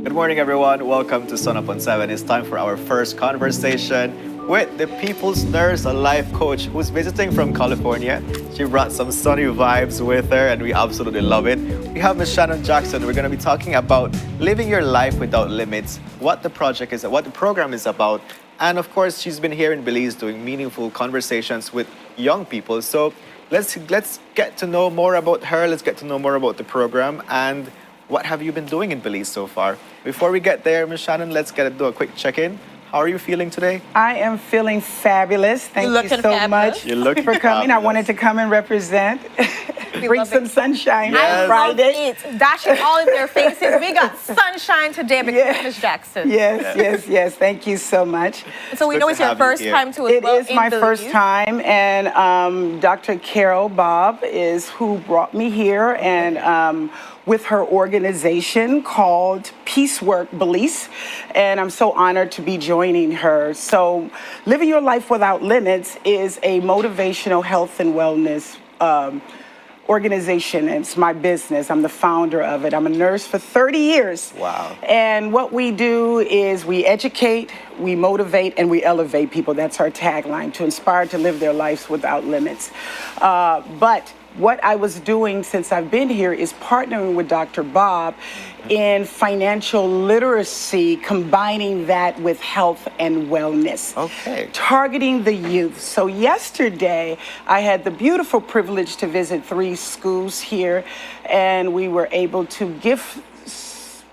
Good morning, everyone. Welcome to Sun Up on 7. It's time for our first conversation with the People's Nurse, a life coach who's visiting from California. She brought some sunny vibes with her, and we absolutely love it. We have Miss Shannon Jackson. We're going to be talking about living your life without limits, what the project is, what the program is about, and of course, she's been here in Belize doing meaningful conversations with young people. So let's get to know more about her. Let's get to know more about the program and what have you been doing in Belize so far? Before we get there, Ms. Shannon, let's do a quick check-in. How are you feeling today? I am feeling fabulous. Thank you so fabulous. much You're looking for coming. fabulous. I wanted to come and represent, bring some sunshine Yes. on Friday. It's dashing all in their faces. We got sunshine today because of Miss Jackson. Yes. Thank you so much. So we Good know to it's your have you first here. time to as It well is my in first Belize. time, and Dr. Carol Bob is who brought me here, and with her organization called Peacework Belize, and I'm so honored to be joining her. So, Living Your Life Without Limits is a motivational health and wellness organization. It's my business. I'm the founder of it. I'm a nurse for 30 years. Wow. And what we do is we educate, we motivate, and we elevate people. That's our tagline, to inspire to live their lives without limits. But what I was doing since I've been here is partnering with Dr. Bob in financial literacy, combining that with health and wellness. Okay. Targeting the youth. So yesterday, I had the beautiful privilege to visit 3 schools here, and we were able to give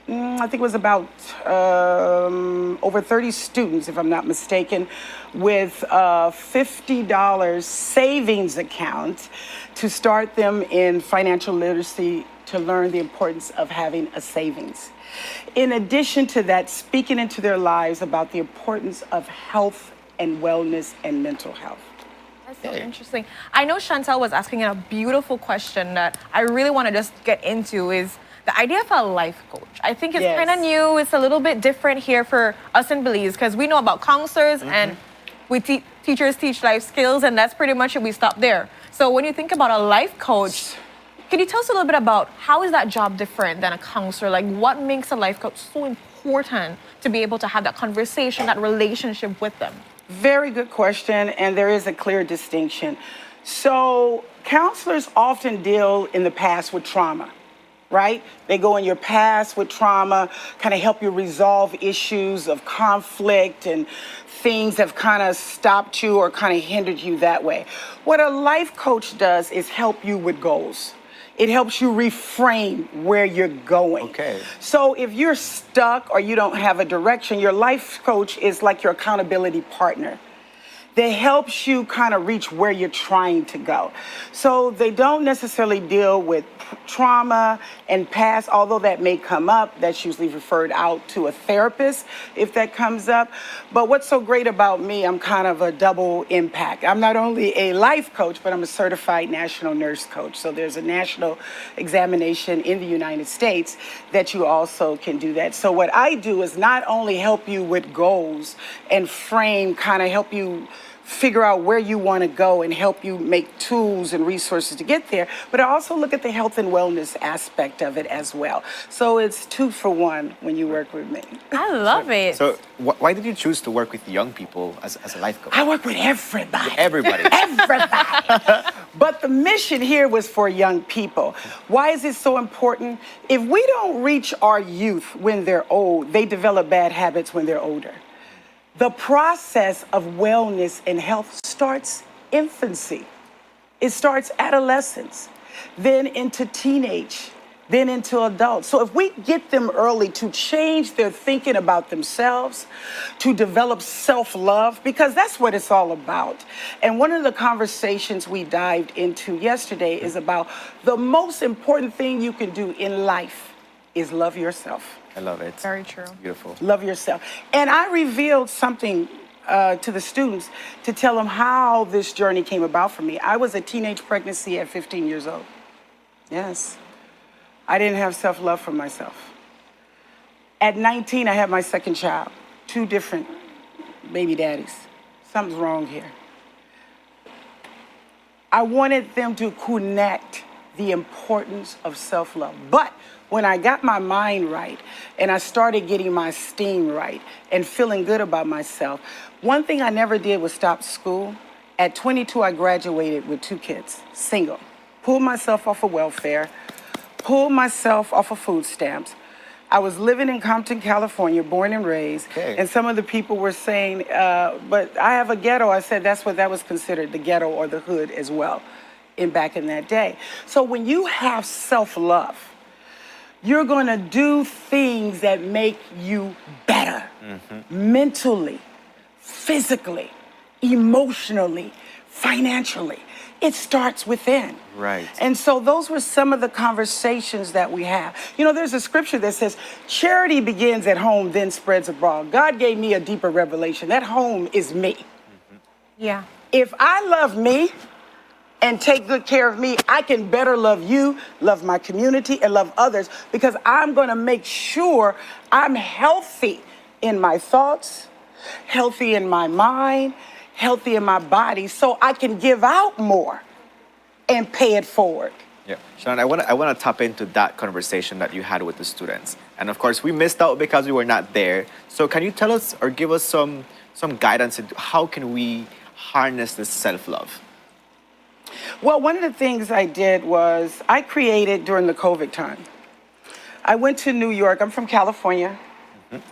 I think it was about over 30 students, if I'm not mistaken, with $50 savings account to start them in financial literacy, to learn the importance of having a savings. In addition to that, speaking into their lives about the importance of health and wellness and mental health. That's so interesting. I know Chantel was asking a beautiful question that I really want to just get into is the idea of a life coach. I think it's kind of new. It's a little bit different here for us in Belize because we know about counselors and we teachers teach life skills, and that's pretty much it. We stop there. So when you think about a life coach, can you tell us a little bit about how is that job different than a counselor? Like what makes a life coach so important to be able to have that conversation, that relationship with them? Very good question, and there is a clear distinction. So counselors often deal in the past with trauma. Right? They go in your past with trauma, kind of help you resolve issues of conflict and things that have kind of stopped you or kind of hindered you that way. What a life coach does is help you with goals. It helps you reframe where you're going. Okay. So if you're stuck or you don't have a direction, your life coach is like your accountability partner. That helps you kind of reach where you're trying to go. So they don't necessarily deal with trauma and past, although that may come up. That's usually referred out to a therapist if that comes up. But what's so great about me, I'm kind of a double impact. I'm not only a life coach, but I'm a certified national nurse coach. So there's a national examination in the United States that you also can do that. So what I do is not only help you with goals and frame, kind of help you figure out where you want to go and help you make tools and resources to get there, but I also look at the health and wellness aspect of it as well. So it's 2 for 1 when you work with me. I love it. So why did you choose to work with young people as a life coach? I work with everybody. Everybody. Everybody. But the mission here was for young people. Why is it so important? If we don't reach our youth when they're old, they develop bad habits when they're older. The process of wellness and health starts infancy. It starts adolescence, then into teenage, then into adults. So if we get them early to change their thinking about themselves, to develop self-love, because that's what it's all about. And one of the conversations we dived into yesterday is about the most important thing you can do in life is love yourself. I love it. Very true. Beautiful. Love yourself. And I revealed something to the students to tell them how this journey came about for me. I was a teenage pregnancy at 15 years old. Yes. I didn't have self-love for myself. At 19, I had my second child. 2 different baby daddies. Something's wrong here. I wanted them to connect the importance of self-love. But When I got my mind right and I started getting my esteem right and feeling good about myself, one thing I never did was stop school. At 22, I graduated with 2 kids, single. Pulled myself off of welfare, pulled myself off of food stamps. I was living in Compton, California, born and raised. Okay. And some of the people were saying, but I have a ghetto. I said that's what that was considered, the ghetto or the hood as well, back in that day. So when you have self-love, you're gonna do things that make you better, mentally, physically, emotionally, financially. It starts within. Right. And so those were some of the conversations that we have. You know, there's a scripture that says, charity begins at home, then spreads abroad. God gave me a deeper revelation. That home is me. Yeah. If I love me and take good care of me, I can better love you, love my community, and love others, because I'm gonna make sure I'm healthy in my thoughts, healthy in my mind, healthy in my body, so I can give out more and pay it forward. Yeah, Shannon, I want to tap into that conversation that you had with the students, and of course we missed out because we were not there. So can you tell us or give us some guidance into how can we harness this self-love? Well, one of the things I did was I created during the COVID time. I went to New York. I'm from California,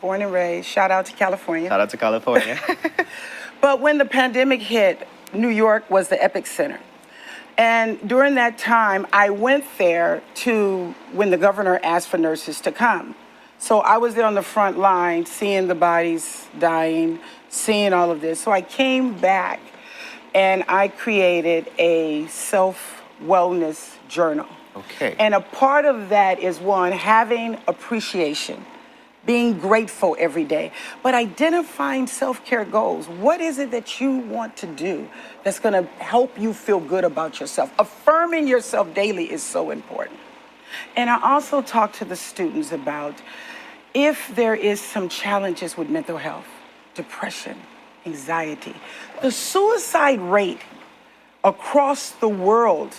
born and raised. Shout out to California. Shout out to California. But when the pandemic hit, New York was the epicenter. And during that time, I went there to when the governor asked for nurses to come. So I was there on the front line, seeing the bodies dying, seeing all of this. So I came back and I created a self-wellness journal. Okay. And a part of that is, one, having appreciation, being grateful every day, but identifying self-care goals. What is it that you want to do that's gonna help you feel good about yourself? Affirming yourself daily is so important. And I also talk to the students about if there is some challenges with mental health, depression, anxiety, the suicide rate across the world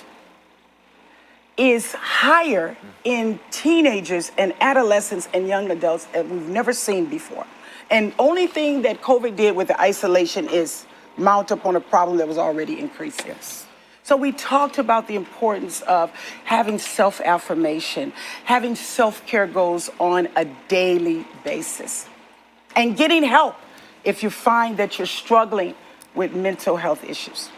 is higher in teenagers and adolescents and young adults that we've never seen before. And only thing that COVID did with the isolation is mount up on a problem that was already increasing. Yes. So we talked about the importance of having self-affirmation, having self-care goals on a daily basis, and getting help if you find that you're struggling with mental health issues.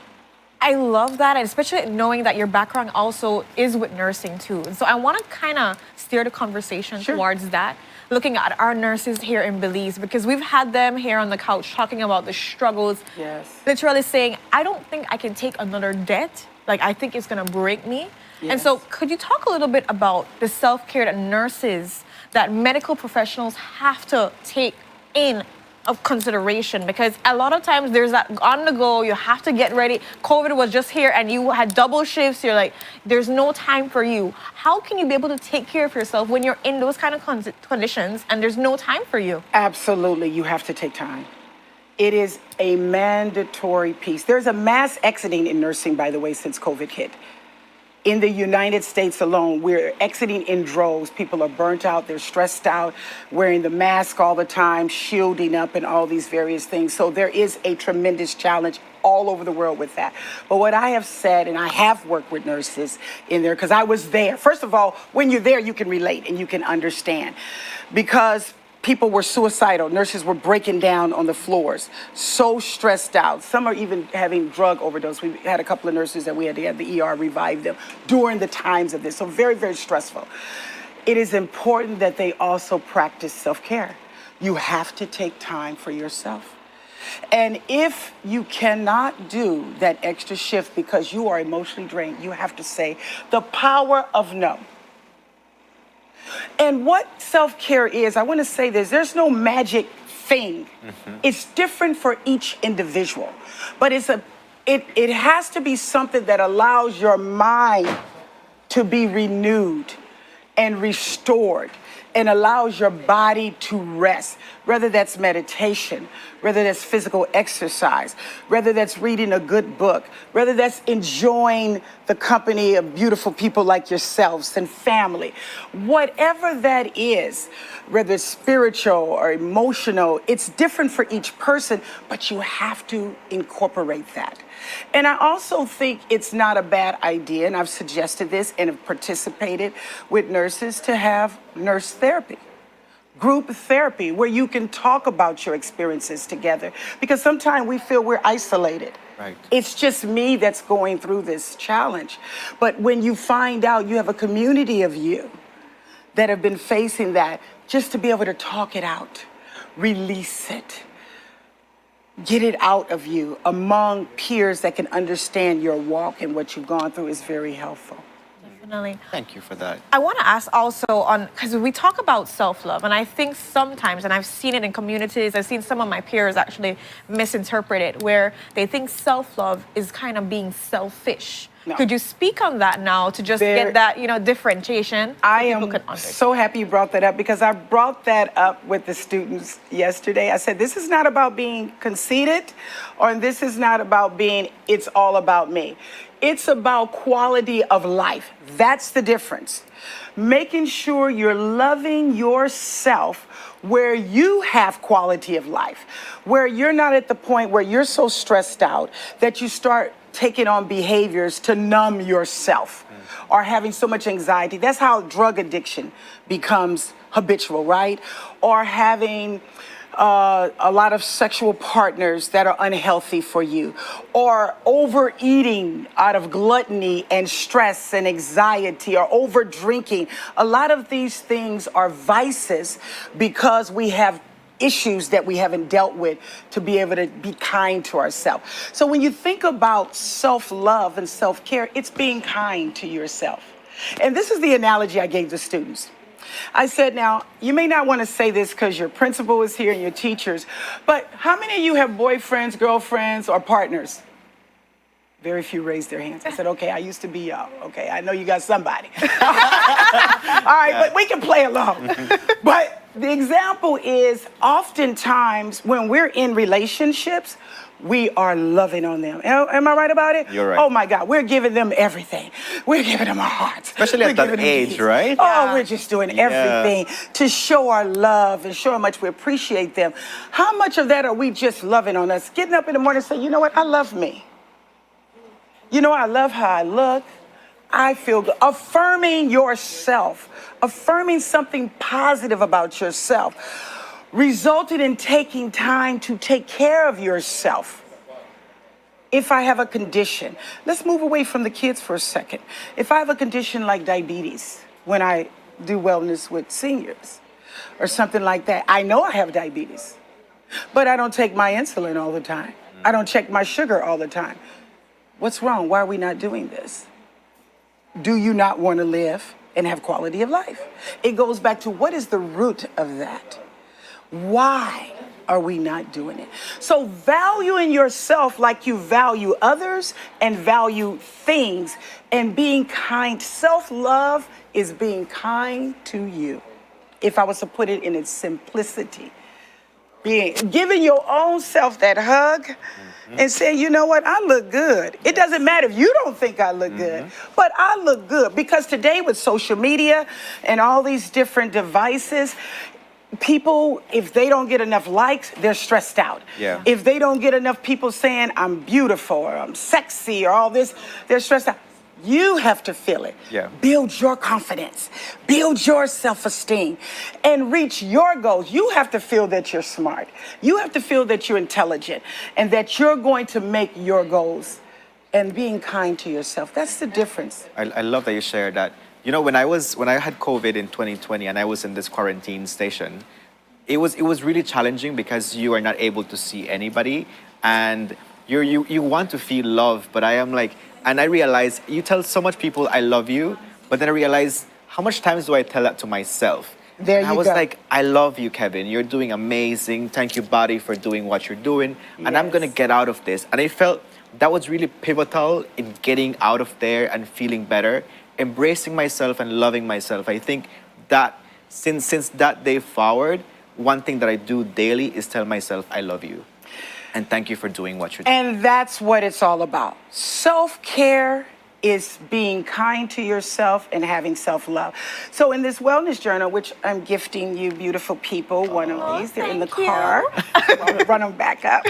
I love that, and especially knowing that your background also is with nursing too. And so I want to kind of steer the conversation towards that, looking at our nurses here in Belize, because we've had them here on the couch talking about the struggles, literally saying, I don't think I can take another debt. Like, I think it's going to break me. And so could you talk a little bit about the self-care that nurses, that medical professionals have to take in of consideration? Because a lot of times there's that on the go, you have to get ready. COVID was just here and you had double shifts. You're like, there's no time for you. How can you be able to take care of yourself when you're in those kind of conditions and there's no time for you? Absolutely, you have to take time. It is a mandatory piece. There's a mass exiting in nursing, by the way, since COVID hit. In the United States alone, we're exiting in droves. People are burnt out, they're stressed out, wearing the mask all the time, shielding up and all these various things. So there is a tremendous challenge all over the world with that. But what I have said, and I have worked with nurses in there, because I was there. First of all, when you're there, you can relate and you can understand. Because people were suicidal. Nurses were breaking down on the floors, so stressed out. Some are even having drug overdose. We had a couple of nurses that we had to have the ER revive them during the times of this. So very, very stressful. It is important that they also practice self-care. You have to take time for yourself. And if you cannot do that extra shift because you are emotionally drained, you have to say the power of no. And what self-care is, I want to say this, there's no magic thing. It's different for each individual, but it has to be something that allows your mind to be renewed and restored and allows your body to rest, whether that's meditation, whether that's physical exercise, whether that's reading a good book, whether that's enjoying the company of beautiful people like yourselves and family. Whatever that is, whether it's spiritual or emotional, it's different for each person, but you have to incorporate that. And I also think it's not a bad idea, and I've suggested this and have participated with nurses to have nurse therapy, group therapy, where you can talk about your experiences together. Because sometimes we feel we're isolated. Right. It's just me that's going through this challenge. But when you find out you have a community of you that have been facing that, just to be able to talk it out, release it, get it out of you among peers that can understand your walk and what you've gone through is very helpful. Definitely. Thank you for that. I want to ask also on, because we talk about self-love, and I think sometimes, and I've seen it in communities, I've seen some of my peers actually misinterpret it, where they think self-love is kind of being selfish. No. Could you speak on that now to just get that, differentiation? I am so happy you brought that up, because I brought that up with the students yesterday. I said, this is not about being conceited, or this is not about being, it's all about me. It's about quality of life. That's the difference. Making sure you're loving yourself where you have quality of life, where you're not at the point where you're so stressed out that you start taking on behaviors to numb yourself or having so much anxiety. That's how drug addiction becomes habitual, right? Or having a lot of sexual partners that are unhealthy for you, or overeating out of gluttony and stress and anxiety, or over drinking. A lot of these things are vices because we have issues that we haven't dealt with to be able to be kind to ourselves. So when you think about self-love and self-care, it's being kind to yourself. And this is the analogy I gave the students. I said, now, you may not want to say this because your principal is here and your teachers, but how many of you have boyfriends, girlfriends, or partners? Very few raised their hands. I said, okay, I used to be y'all. Okay, I know you got somebody. All right, but we can play along. But the example is oftentimes when we're in relationships, we are loving on them. Am I right about it? You're right. Oh my God, we're giving them everything. We're giving them our hearts. Especially at that age, right? Oh, we're just doing everything to show our love and show how much we appreciate them. How much of that are we just loving on us? Getting up in the morning and saying, you know what, I love me. You know, I love how I look. I feel good. Affirming yourself, affirming something positive about yourself, resulted in taking time to take care of yourself. If I have a condition, let's move away from the kids for a second. If I have a condition like diabetes, when I do wellness with seniors or something like that, I know I have diabetes, but I don't take my insulin all the time. I don't check my sugar all the time. What's wrong? Why are we not doing this? Do you not want to live and have quality of life? It goes back to what is the root of that? Why are we not doing it? So valuing yourself like you value others and value things and being kind. Self-love is being kind to you. If I was to put it in its simplicity, giving your own self that hug and saying, you know what, I look good. It doesn't matter if you don't think I look good, but I look good. Because today with social media and all these different devices, people, if they don't get enough likes, they're stressed out. Yeah. If they don't get enough people saying I'm beautiful or I'm sexy or all this, they're stressed out. You have to feel it. Yeah. Build your confidence, build your self-esteem, and reach your goals. You have to feel that you're smart. You have to feel that you're intelligent and that you're going to make your goals, and being kind to yourself. That's the difference. I love that you shared that. You know, when I had COVID in 2020 and I was in this quarantine station, it was really challenging because you are not able to see anybody, and you want to feel love, but I am like, and I realized you tell so much people I love you, but then I realized how much times do I tell that to myself? There and you I was go. like, I love you, Kevin. You're doing amazing. Thank you, body, for doing what you're doing. And I'm gonna get out of this. And I felt that was really pivotal in getting out of there and feeling better, embracing myself and loving myself. I think that since that day forward, one thing that I do daily is tell myself, I love you. And thank you for doing what you're doing. And that's what it's all about. Self-care is being kind to yourself and having self-love. So in this wellness journal, which I'm gifting you beautiful people, one of these, they're in the car. I'll run them back up.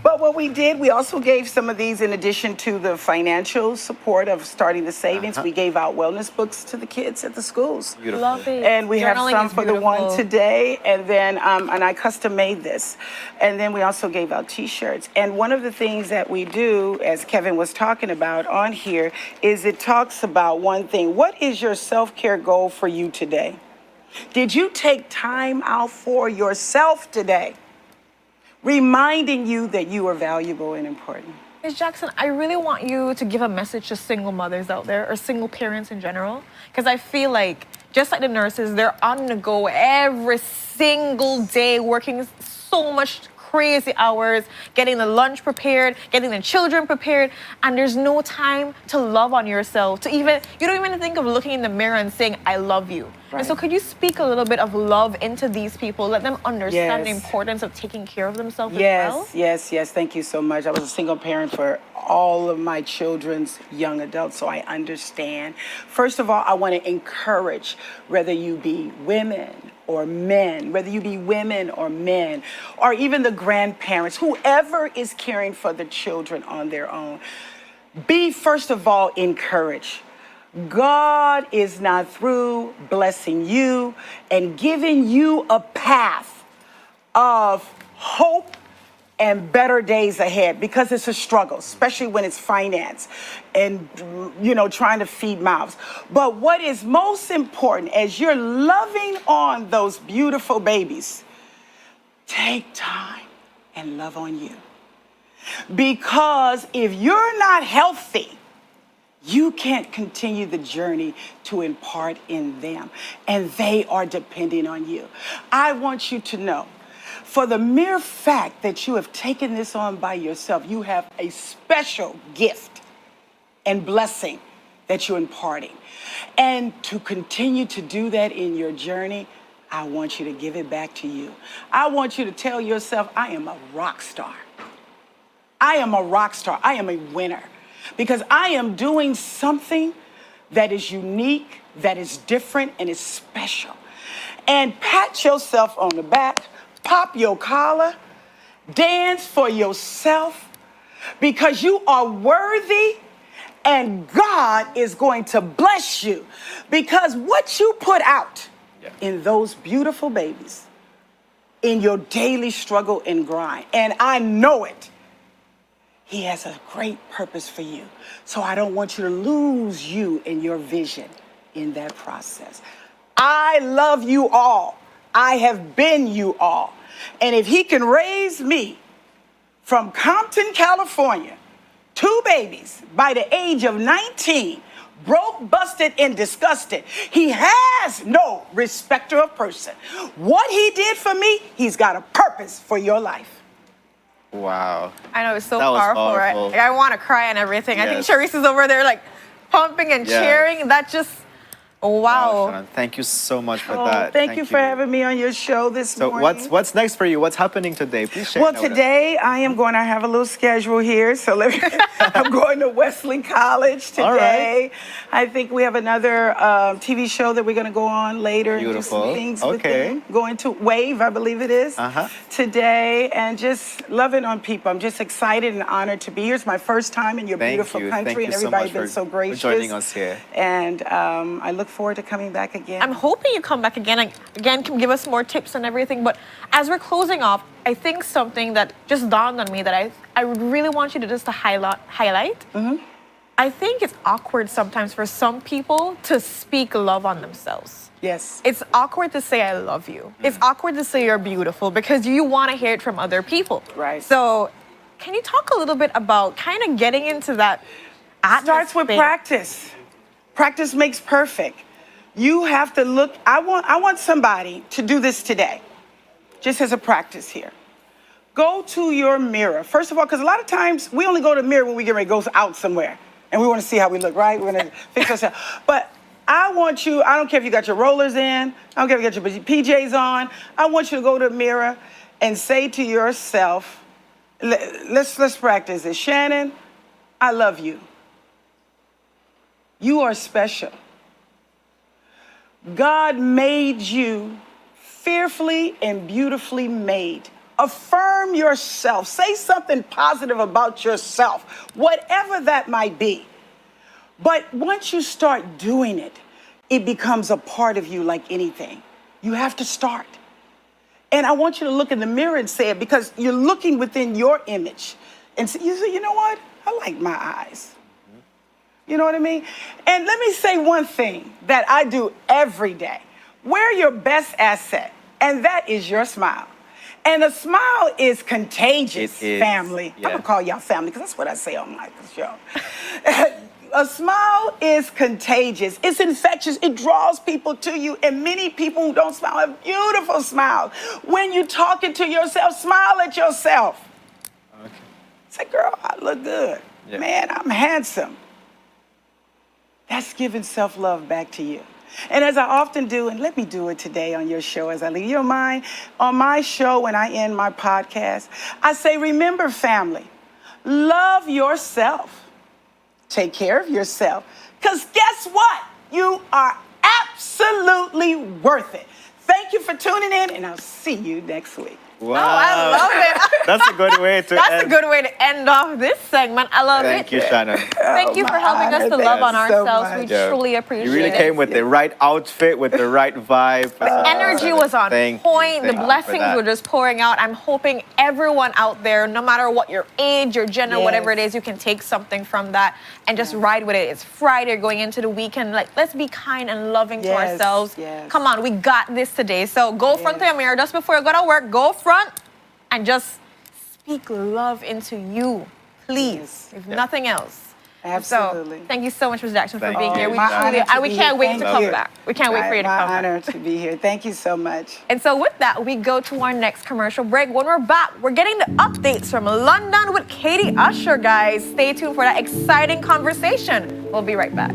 But what we did, we also gave some of these in addition to the financial support of starting the savings. We gave out wellness books to the kids at the schools. Beautiful. Love it. And we have Journaling some is for the one beautiful. today, and then and I custom made this. And then we also gave out t-shirts. And one of the things that we do, as Kevin was talking about on here, is it talks about one thing. What is your self-care goal for you today? Did you take time out for yourself today? Reminding you that you are valuable and important. Ms. Jackson, I really want you to give a message to single mothers out there or single parents in general, because I feel like, just like the nurses, they're on the go every single day, working so much crazy hours, getting the lunch prepared, getting the children prepared, and there's no time to love on yourself, to even, you don't even think of looking in the mirror and saying, I love you. Right. And so could you speak a little bit of love into these people, let them understand the Yes. importance of taking care of themselves Yes, as well? yes. Thank you so much. I was a single parent for all of my children's young adults, so I understand. First of all, I want to encourage, whether you be women or men, whether you be women or men, or even the grandparents, whoever is caring for the children on their own, be first of all encouraged. God is not through blessing you and giving you a path of hope and better days ahead, because it's a struggle, especially when it's finance and, trying to feed mouths. But what is most important, as you're loving on those beautiful babies, take time and love on you. Because if you're not healthy, you can't continue the journey to impart in them, and they are depending on you. I want you to know, for the mere fact that you have taken this on by yourself, you have a special gift and blessing that you're imparting. And to continue to do that in your journey, I want you to give it back to you. I want you to tell yourself, I am a rock star. I am a rock star. I am a winner. Because I am doing something that is unique, that is different, and is special. And pat yourself on the back, pop your collar, dance for yourself, because you are worthy, and God is going to bless you. Because what you put out in those beautiful babies, in your daily struggle and grind, and I know it, He has a great purpose for you. So I don't want you to lose you and your vision in that process. I love you all. I have been you all. And if He can raise me from Compton, California, 2 babies by the age of 19, broke, busted, and disgusted, He has no respecter of person. What He did for me, He's got a purpose for your life. Wow. I know, it's so That was powerful, right? powerful. Like, I want to cry and everything. I think Yes. Charisse is over there like pumping and Yes. cheering. That just, wow. Shannon, thank you so much for that. Thank you for having me on your show this morning. So what's next for you? What's happening today? Please share. Well, that with us. today I am going to have a little schedule here. So I'm going to Wesley College today. All right. I think we have another TV show that we're going to go on later. Beautiful. And do some things with Okay. them. Going to Wave, I believe it is, today. And just loving on people. I'm just excited and honored to be here. It's my first time in your Thank beautiful you. country. Thank you And so everybody's much been so for gracious. joining us here. And I look forward to coming back again. I'm hoping you come back again. Again, can give us more tips and everything. But as we're closing off, I think something that just dawned on me that I would really want you to just to highlight. I think it's awkward sometimes for some people to speak love on themselves. Yes. It's awkward to say I love you. It's awkward to say you're beautiful because you want to hear it from other people. Right. So can you talk a little bit about kind of getting into that Starts with atmosphere? practice. Practice makes perfect. You have to look. I want somebody to do this today, just as a practice here. Go to your mirror. First of all, because a lot of times we only go to the mirror when we get ready to go out somewhere and we want to see how we look, right? We're going to fix ourselves. But I want you, I don't care if you got your rollers in, I don't care if you got your PJs on, I want you to go to the mirror and say to yourself, let's practice this. Shannon, I love you. You are special. God made you fearfully and beautifully made. Affirm yourself. Say something positive about yourself, whatever that might be. But once you start doing it, it becomes a part of you like anything. You have to start. And I want you to look in the mirror and say it, because you're looking within your image. And you say, you know what? I like my eyes. You know what I mean? And let me say one thing that I do every day. Wear your best asset, and that is your smile. And a smile is contagious, family. Yeah. I'm going to call y'all family because that's what I say on my show. A smile is contagious. It's infectious. It draws people to you. And many people who don't smile have beautiful smiles. When you're talking to yourself, smile at yourself. Okay. Say, girl, I look good. Yeah. Man, I'm handsome. That's giving self-love back to you. And as I often do, and let me do it today on your show as I leave your mind, on my show when I end my podcast, I say, remember, family, love yourself. Take care of yourself. Because guess what? You are absolutely worth it. Thank you for tuning in, and I'll see you next week. Wow. Oh, I love it. That's a good way to That's end. a good way to end off this segment. I love it. Thank you, Shannon. Thank you for helping us to love on ourselves. We truly appreciate it. You really came with the right outfit, with the right vibe. The energy was on point. The Thank you blessings were just pouring out. I'm hoping everyone out there, no matter what your age, your gender, whatever it is, you can take something from that and just ride with it. It's Friday, going into the weekend. Like, let's be kind and loving to ourselves. Come on, we got this today. So go front to your mirror just before you go to work. Go front and just speak love into you, please, if nothing else. Absolutely. So, thank you so much, Ms. Jackson, for being here. We truly, can't wait to come back. We can't wait for you to come back. My honor to be here. Thank you so much. And so with that, we go to our next commercial break. When we're back, we're getting the updates from London with Katie Usher, guys. Stay tuned for that exciting conversation. We'll be right back.